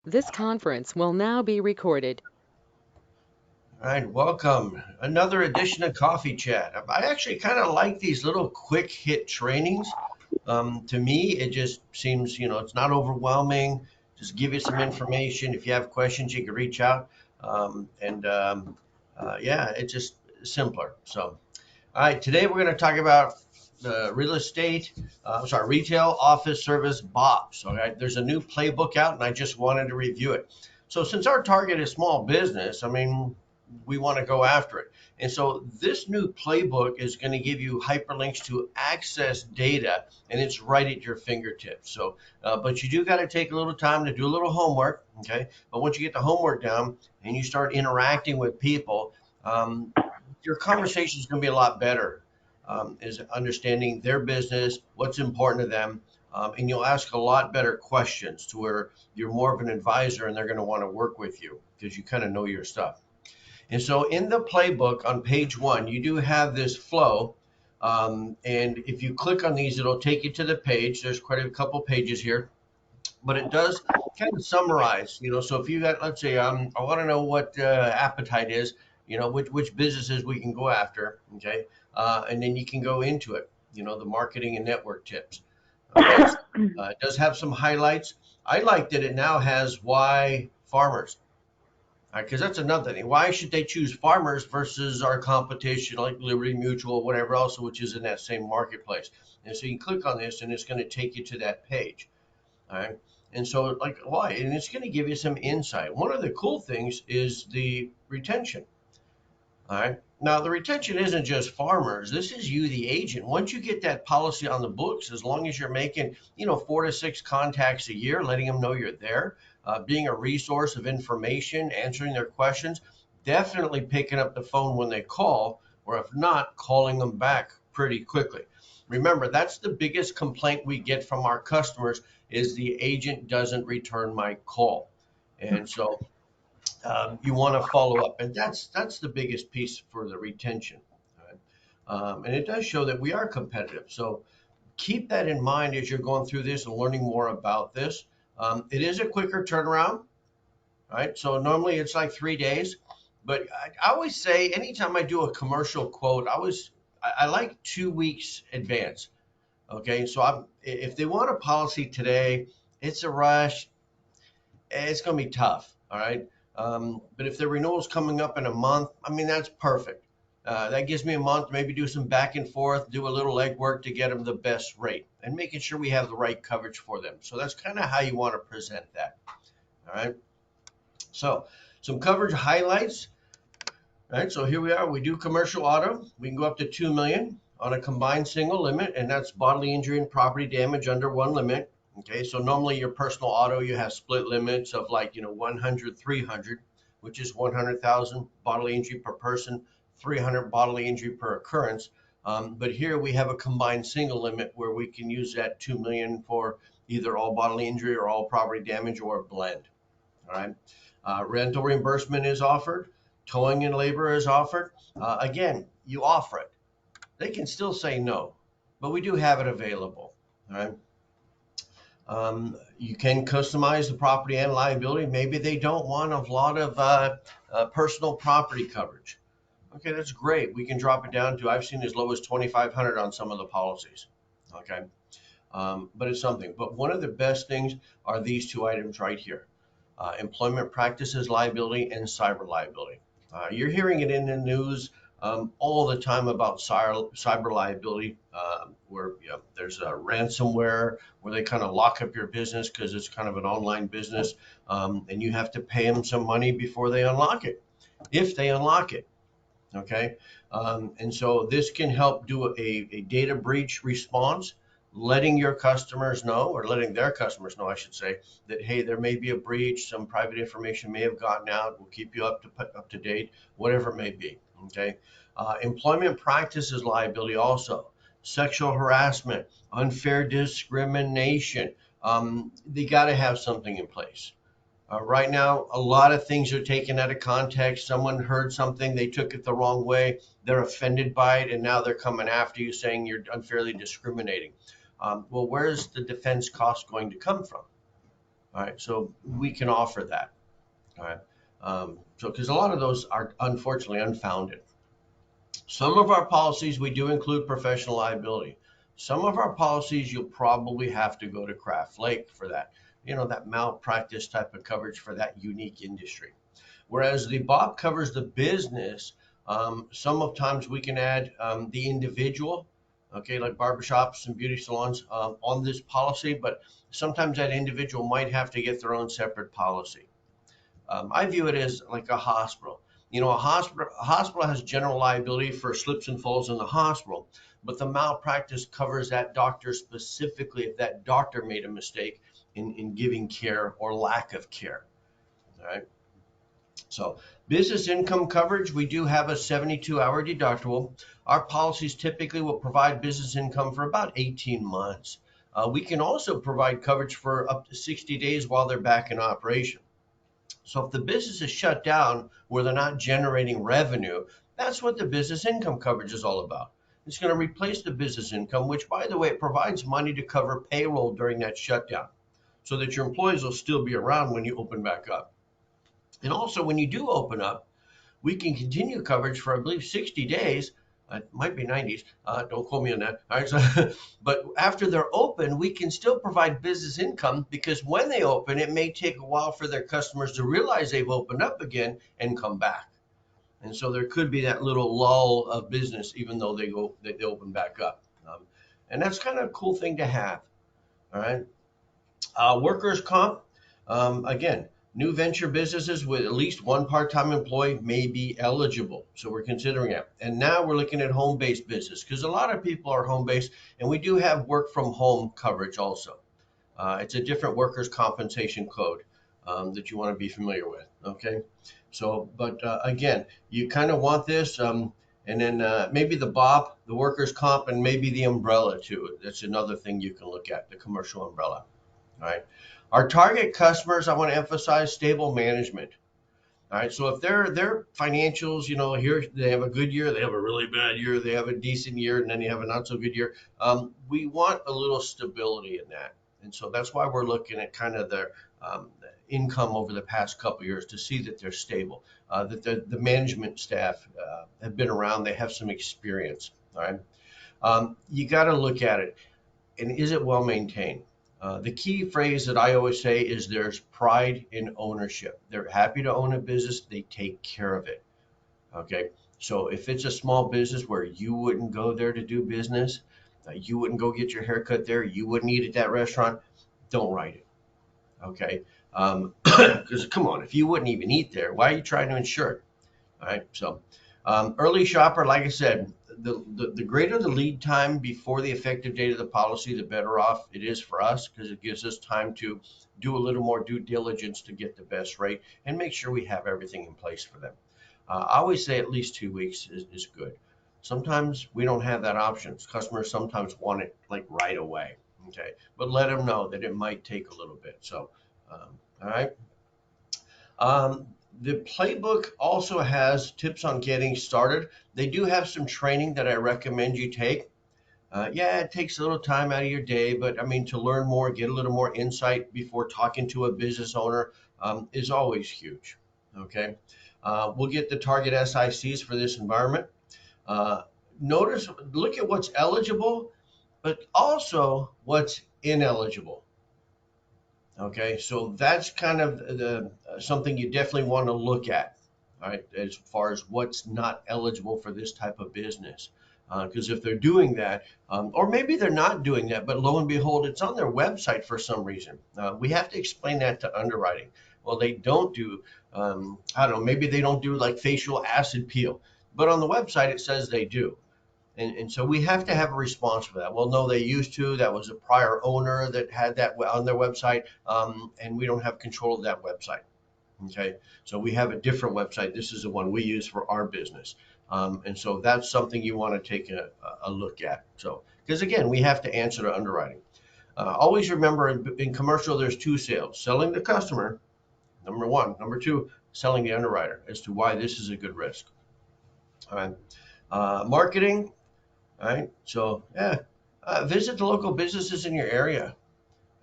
This conference will now be recorded. All right, welcome. Another edition of Coffee Chat. I actually kind of like these little quick hit trainings. To me, it just seems, it's not overwhelming. Just give you some information. If you have questions, you can reach out. Yeah, it's just simpler. So, all right, today we're going to talk about real estate, retail office service BOPs. All right, there's a new playbook out, and I just wanted to review it. So, since our target is small business, I mean, we want to go after it. And so, this new playbook is going to give you hyperlinks to access data, and it's right at your fingertips. So, but you do got to take a little time to do a little homework. Okay, but once you get the homework down and you start interacting with people, your conversation is going to be a lot better. Is understanding their business, what's important to them, and you'll ask a lot better questions to where you're more of an advisor and they're going to want to work with you because you kind of know your stuff. And so in the playbook on page one, you do have this flow. And if you click on these, it'll take you to the page. There's quite a couple pages here, but it does kind of summarize, so if you got, let's say, I want to know what appetite is, which businesses we can go after, okay, and then you can go into it, the marketing and network tips. Okay, so, it does have some highlights. I like that it now has why farmers, because that's another thing. Why should they choose farmers versus our competition like Liberty Mutual, whatever else, which is in that same marketplace? And so you click on this, and it's going to take you to that page. All right. And so, like, why? And it's going to give you some insight. One of the cool things is the retention. All right. Now, the retention isn't just farmers. This is you, the agent. Once you get that policy on the books, as long as you're making, 4 to 6 contacts a year, letting them know you're there, being a resource of information, answering their questions, definitely picking up the phone when they call, or if not, calling them back pretty quickly. Remember, that's the biggest complaint we get from our customers is the agent doesn't return my call. And so you want to follow up, and that's the biggest piece for the retention. Right? And it does show that we are competitive. So keep that in mind as you're going through this and learning more about this. It is a quicker turnaround, right? So normally it's like 3 days, but I always say anytime I do a commercial quote, I like 2 weeks advance. Okay, so if they want a policy today, it's a rush. It's going to be tough. All right. But if the renewal is coming up in a month, I mean, that's perfect. That gives me a month to maybe do some back and forth, do a little legwork to get them the best rate and making sure we have the right coverage for them. So that's kind of how you want to present that. All right. So some coverage highlights. All right. So here we are. We do commercial auto. We can go up to 2 million on a combined single limit, and that's bodily injury and property damage under one limit. Okay, so normally your personal auto, you have split limits of like, 100, 300, which is 100,000 bodily injury per person, 300 bodily injury per occurrence. But here we have a combined single limit where we can use that 2 million for either all bodily injury or all property damage or a blend. All right. Rental reimbursement is offered. Towing and labor is offered. Again, you offer it. They can still say no, but we do have it available. All right. You can customize the property and liability. Maybe they don't want a lot of personal property coverage. Okay, that's great. We can drop it down to, I've seen as low as 2,500 on some of the policies. Okay, but it's something. But one of the best things are these two items right here: employment practices liability and cyber liability. You're hearing it in the news all the time about cyber liability, where there's a ransomware where they kind of lock up your business because it's kind of an online business, and you have to pay them some money before they unlock it, if they unlock it. Okay, and so this can help do a data breach response, letting your customers know, or letting their customers know, I should say, that hey, there may be a breach, some private information may have gotten out. We'll keep you up to date, whatever it may be. Okay, employment practices liability also, sexual harassment, unfair discrimination. They got to have something in place. Right now, a lot of things are taken out of context. Someone heard something, they took it the wrong way, they're offended by it, and now they're coming after you saying you're unfairly discriminating. Well, where's the defense cost going to come from? All right, so we can offer that. All right, so because a lot of those are unfortunately unfounded. Some of our policies, we do include professional liability. Some of our policies, you'll probably have to go to Craft Lake for that, that malpractice type of coverage for that unique industry. Whereas the BOP covers the business, sometimes we can add the individual, okay, like barbershops and beauty salons on this policy, but sometimes that individual might have to get their own separate policy. I view it as like a hospital. A hospital has general liability for slips and falls in the hospital, but the malpractice covers that doctor specifically if that doctor made a mistake in giving care or lack of care. All right. So, business income coverage, we do have a 72-hour deductible. Our policies typically will provide business income for about 18 months. We can also provide coverage for up to 60 days while they're back in operation. So if the business is shut down where they're not generating revenue, that's what the business income coverage is all about. It's going to replace the business income, which, by the way, it provides money to cover payroll during that shutdown so that your employees will still be around when you open back up. And also, when you do open up, we can continue coverage for, I believe, 60 days. It might be 90s. Don't quote me on that. All right. So, but after they're open, we can still provide business income because when they open, it may take a while for their customers to realize they've opened up again and come back. And so there could be that little lull of business, even though they open back up. And that's kind of a cool thing to have. All right. Workers' comp, again, new venture businesses with at least one part-time employee may be eligible. So we're considering it. And now we're looking at home-based business because a lot of people are home-based, and we do have work from home coverage also. It's a different workers' compensation code that you want to be familiar with. Okay. So, but again, you kind of want this. And then maybe the BOP, the workers' comp, and maybe the umbrella too. That's another thing you can look at, the commercial umbrella. All right. Our target customers, I want to emphasize stable management. All right. So if their financials, here they have a good year, they have a really bad year, they have a decent year, and then you have a not so good year. We want a little stability in that. And so that's why we're looking at kind of their income over the past couple of years to see that they're stable, that the management staff have been around, they have some experience. All right. You got to look at it. And is it well maintained? The key phrase that I always say is there's pride in ownership. They're happy to own a business. They take care of it. Okay. So if it's a small business where you wouldn't go there to do business, you wouldn't go get your haircut there, you wouldn't eat at that restaurant, don't write it. Okay. Because come on, if you wouldn't even eat there, why are you trying to insure it? All right. So early shopper, like I said, the greater the lead time before the effective date of the policy, the better off it is for us because it gives us time to do a little more due diligence to get the best rate and make sure we have everything in place for them. I always say at least 2 weeks is good. Sometimes we don't have that option. Customers sometimes want it like right away. Okay, but let them know that it might take a little bit. So, all right. The playbook also has tips on getting started. They do have some training that I recommend you take. Yeah, it takes a little time out of your day, but I mean, to learn more, get a little more insight before talking to a business owner is always huge. Okay. We'll get the target SICs for this environment. Uh, look at what's eligible, but also what's ineligible. Okay, so that's kind of the something you definitely want to look at, all right, as far as what's not eligible for this type of business. Because if they're doing that, or maybe they're not doing that, but lo and behold, it's on their website for some reason. We have to explain that to underwriting. Well, they don't do, I don't know, maybe they don't do like facial acid peel, but on the website it says they do. And so we have to have a response for that. Well, no, they used to. That was a prior owner that had that on their website, and we don't have control of that website. Okay, so we have a different website. This is the one we use for our business, and so that's something you want to take a look at. So, because again, we have to answer to underwriting. Always remember, in commercial, there's two sales: selling the customer, number one; number two, selling the underwriter as to why this is a good risk. All right, marketing. All right. So, yeah, visit the local businesses in your area.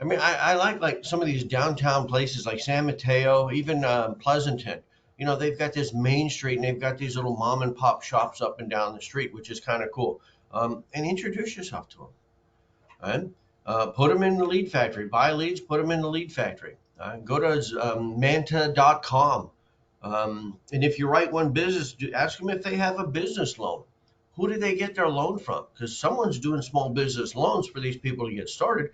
I mean, I like some of these downtown places like San Mateo, even Pleasanton. You know, they've got this main street and they've got these little mom and pop shops up and down the street, which is kind of cool. And introduce yourself to them. Right? Put them in the lead factory. Buy leads, put them in the lead factory. Go to manta.com. And if you write one business, ask them if they have a business loan. Who did they get their loan from? Because someone's doing small business loans for these people to get started.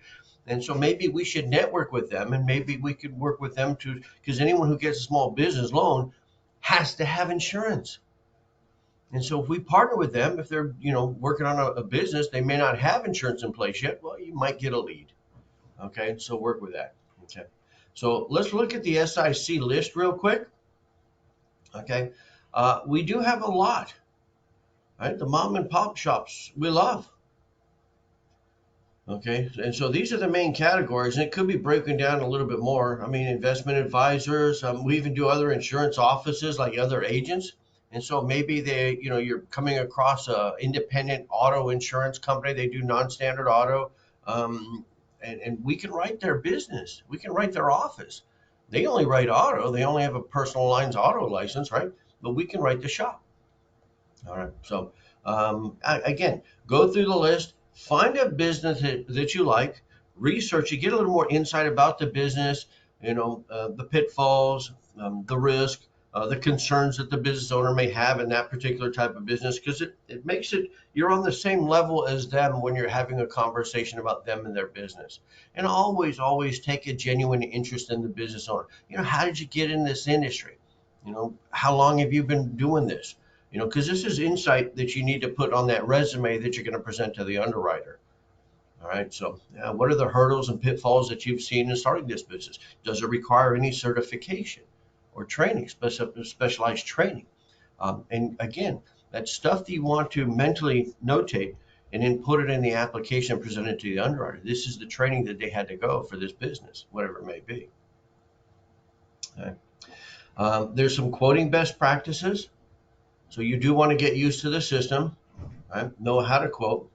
And so maybe we should network with them and maybe we could work with them to, because anyone who gets a small business loan has to have insurance. And so if we partner with them, if they're, working on a business, they may not have insurance in place yet. Well, you might get a lead. Okay. So work with that. Okay. So let's look at the SIC list real quick. Okay. We do have a lot, right? The mom and pop shops we love. Okay. And so these are the main categories, and it could be broken down a little bit more. I mean, investment advisors, we even do other insurance offices like other agents. And so maybe you're coming across a independent auto insurance company. They do non-standard auto. And we can write their business. We can write their office. They only write auto. They only have a personal lines auto license, right? But we can write the shop. All right. So again, go through the list, find a business that you like, research it, get a little more insight about the business, the pitfalls, the risk, the concerns that the business owner may have in that particular type of business, because it makes it, you're on the same level as them when you're having a conversation about them and their business. And always, always take a genuine interest in the business owner. How did you get in this industry? How long have you been doing this? Because this is insight that you need to put on that resume that you're going to present to the underwriter. All right. So, what are the hurdles and pitfalls that you've seen in starting this business? Does it require any certification or training, specialized training? And again, that's stuff that you want to mentally notate and then put it in the application and present it to the underwriter. This is the training that they had to go for this business, whatever it may be. Okay. There's some quoting best practices. So you do want to get used to the system, right? Know how to quote.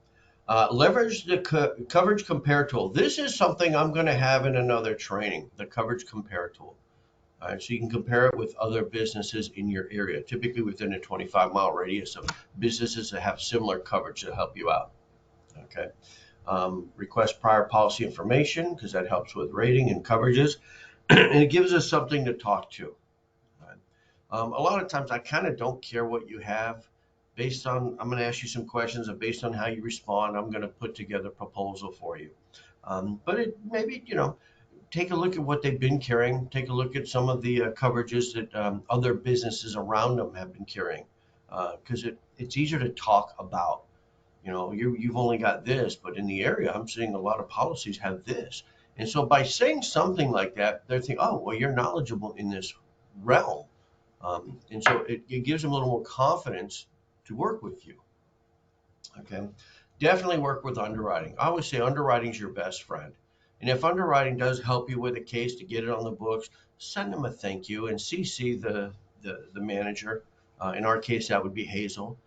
Leverage the coverage compare tool. This is something I'm going to have in another training, the coverage compare tool. All right, so you can compare it with other businesses in your area, typically within a 25-mile radius of businesses that have similar coverage to help you out. Okay. Request prior policy information because that helps with rating and coverages, and it gives us something to talk to. A lot of times I kind of don't care what you have. I'm going to ask you some questions, and based on how you respond, I'm going to put together a proposal for you. But maybe, take a look at what they've been carrying. Take a look at some of the coverages that other businesses around them have been carrying, because it's easier to talk about. You've only got this, but in the area, I'm seeing a lot of policies have this. And so by saying something like that, they're thinking, oh, well, you're knowledgeable in this realm. And so it gives them a little more confidence to work with you. Okay. Definitely work with underwriting. I always say underwriting is your best friend. And if underwriting does help you with a case to get it on the books, send them a thank you and CC the manager. In our case, that would be Hazel.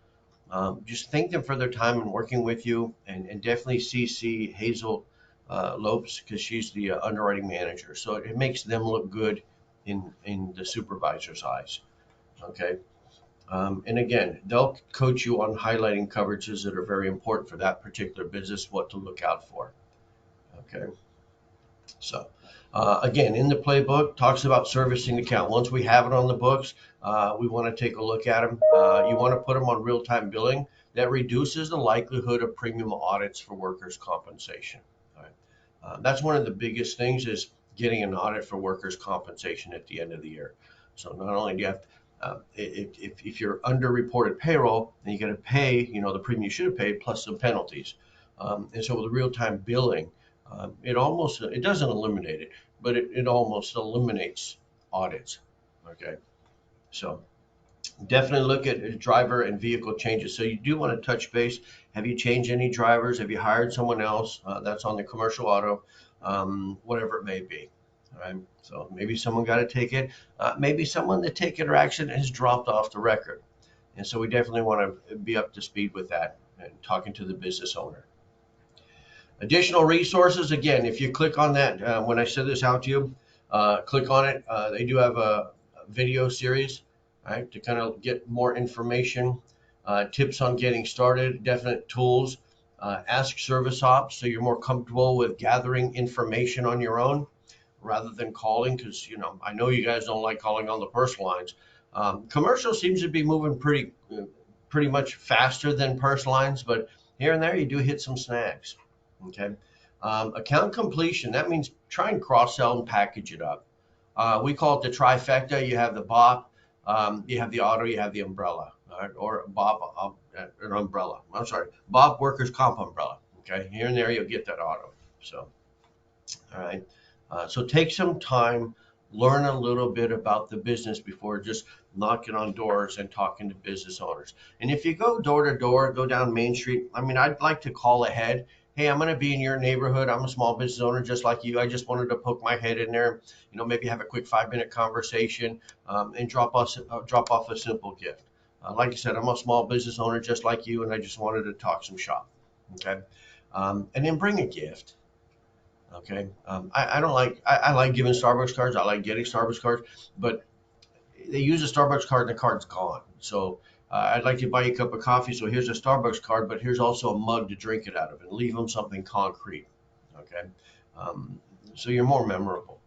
Just thank them for their time in working with you, and definitely CC Hazel Lopes, because she's the underwriting manager. So it makes them look good in the supervisor's eyes. Okay. And again, they'll coach you on highlighting coverages that are very important for that particular business, what to look out for. Okay. So again, in the playbook, talks about servicing the account. Once we have it on the books, we want to take a look at them. You want to put them on real-time billing. That reduces the likelihood of premium audits for workers' compensation. All right. That's one of the biggest things, is getting an audit for workers' compensation at the end of the year. So not only do you have if you're underreported payroll, then you got to pay, the premium you should have paid plus some penalties. And so with real-time billing, it doesn't eliminate it, but it almost eliminates audits. Okay. So definitely look at driver and vehicle changes. So you do want to touch base. Have you changed any drivers? Have you hired someone else? That's on the commercial auto, whatever it may be. All right. So maybe someone got a ticket. Maybe someone, the ticket or accident has dropped off the record. And so we definitely want to be up to speed with that and talking to the business owner. Additional resources, again, if you click on that, when I send this out to you, click on it. They do have a video series, right, to kind of get more information, tips on getting started, definite tools, ask service ops so you're more comfortable with gathering information on your own rather than calling, because I know you guys don't like calling on the personal lines. Commercial seems to be moving pretty much faster than personal lines, but here and there you do hit some snags. Okay. Account completion, that means try and cross sell and package it up. We call it the trifecta. You have the BOP, you have the auto, you have the umbrella, or BOP, an umbrella. I'm sorry, BOP workers comp umbrella. Okay, here and there you'll get that auto. So, all right. So take some time, learn a little bit about the business before just knocking on doors and talking to business owners. And if you go door to door, go down Main Street, I mean, I'd like to call ahead. Hey, I'm going to be in your neighborhood. I'm a small business owner just like you. I just wanted to poke my head in there, maybe have a quick 5-minute conversation, and drop off a simple gift. Like I said, I'm a small business owner just like you, and I just wanted to talk some shop. Okay. And then bring a gift. Okay. I don't like, I like giving Starbucks cards. I like getting Starbucks cards, but they use a Starbucks card and the card's gone. So I'd like to buy you a cup of coffee. So here's a Starbucks card, but here's also a mug to drink it out of, and leave them something concrete. Okay. Um, so you're more memorable.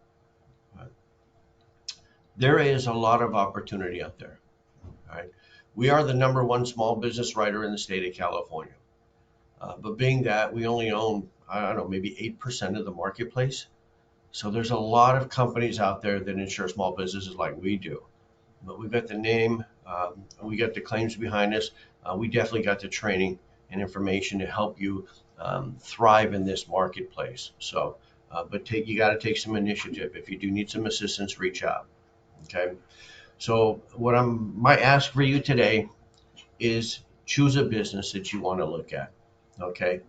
There is a lot of opportunity out there. All right. We are the #1 small business writer in the state of California. But being that we only own, I don't know, maybe 8% of the marketplace. So there's a lot of companies out there that insure small businesses like we do. But we've got the name, we got the claims behind us. We definitely got the training and information to help you thrive in this marketplace. So, but you got to take some initiative. If you do need some assistance, reach out. Okay. So my ask for you today is choose a business that you want to look at. Okay.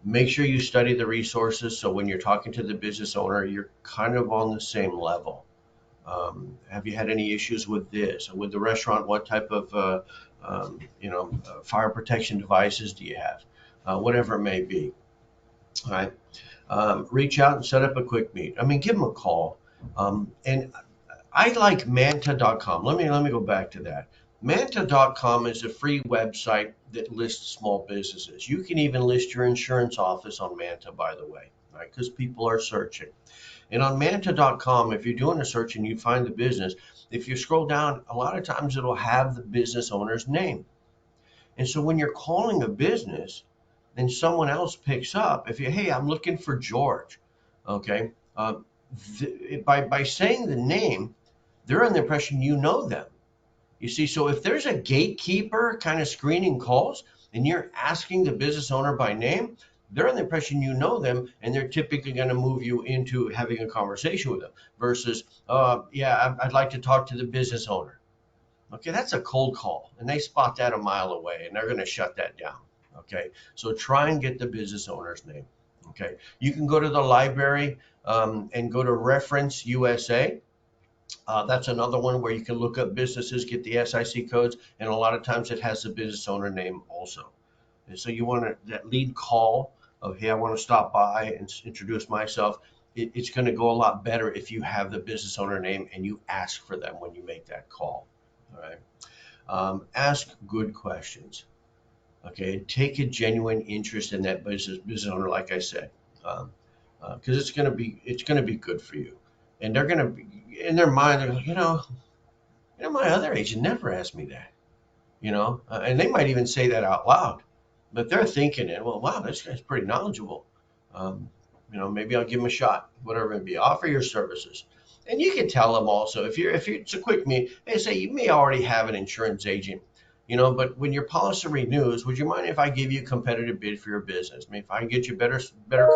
Make sure you study the resources so when you're talking to the business owner, you're kind of on the same level. Have you had any issues with this? With the restaurant, what type of fire protection devices do you have? Whatever it may be. All right. Reach out and set up a quick meet. I mean, give them a call. And I like Manta.com. Let me go back to that. Manta.com is a free website that lists small businesses. You can even list your insurance office on Manta, by the way, right? Because people are searching. And on Manta.com, if you're doing a search and you find the business, if you scroll down, a lot of times it'll have the business owner's name. And so when you're calling a business and someone else picks up, hey, I'm looking for George, okay? By saying the name, they're under the impression you know them. You see, so if there's a gatekeeper kind of screening calls and you're asking the business owner by name, they're under the impression you know them, and they're typically going to move you into having a conversation with them versus, yeah, I'd like to talk to the business owner. Okay, that's a cold call, and they spot that a mile away, and they're going to shut that down. Okay, so try and get the business owner's name. Okay, you can go to the library and go to Reference USA. That's another one where you can look up businesses, get the SIC codes, and a lot of times it has the business owner name also. And so you want that lead call of, hey, I want to stop by and introduce myself. It's going to go a lot better if you have the business owner name and you ask for them when you make that call. All right. Ask good questions. Okay. Take a genuine interest in that business owner, like I said, because it's going to be good for you. And they're going to be in their mind. They're like, my other agent never asked me that. And they might even say that out loud, but they're thinking it. Well, wow, this guy's pretty knowledgeable. Maybe I'll give him a shot. Whatever it be, offer your services, and you can tell them also if it's a quick meet. They say you may already have an insurance agent, but when your policy renews, would you mind if I give you a competitive bid for your business? Maybe if I can get you better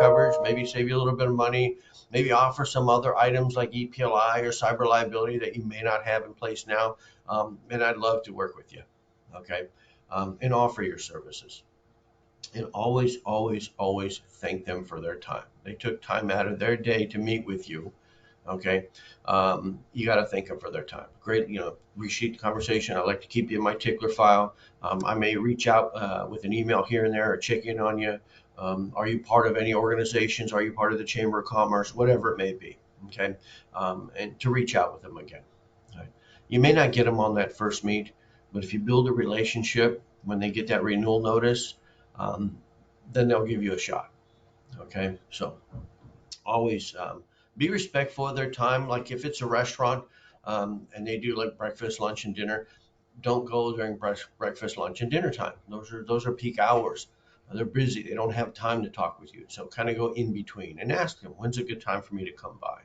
coverage, maybe save you a little bit of money, maybe offer some other items like EPLI or cyber liability that you may not have in place now, and I'd love to work with you. Okay, and offer your services. And always, always, always thank them for their time. They took time out of their day to meet with you. Okay, you got to thank them for their time. Great, resheet the conversation. I like to keep you in my tickler file. I may reach out with an email here and there or check in on you. Are you part of any organizations? Are you part of the Chamber of Commerce? Whatever it may be. Okay. And to reach out with them again. Okay. You may not get them on that first meet, but if you build a relationship when they get that renewal notice, um, then they'll give you a shot. Okay. So always be respectful of their time. Like if it's a restaurant and they do like breakfast, lunch, and dinner, don't go during breakfast, lunch, and dinner time. Those are peak hours. They're busy. They don't have time to talk with you. So kind of go in between and ask them, when's a good time for me to come by?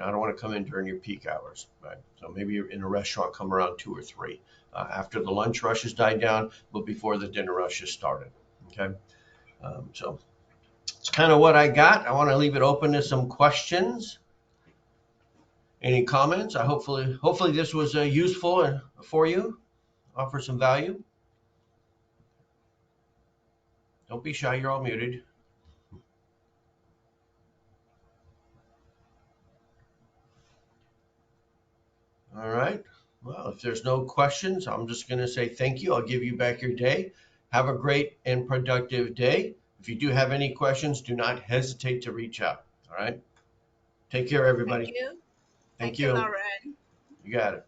I don't want to come in during your peak hours, right? So maybe you're in a restaurant, come around 2 or 3 after the lunch rush has died down, but before the dinner rush has started. Okay, so it's kind of what I got. I want to leave it open to some questions. Any comments? I hopefully this was useful for you. Offer some value. Don't be shy. You're all muted. All right. Well, if there's no questions, I'm just going to say thank you. I'll give you back your day. Have a great and productive day. If you do have any questions, do not hesitate to reach out. All right. Take care, Thank everybody. you. Thank Thank you, you. Lauren. You got it.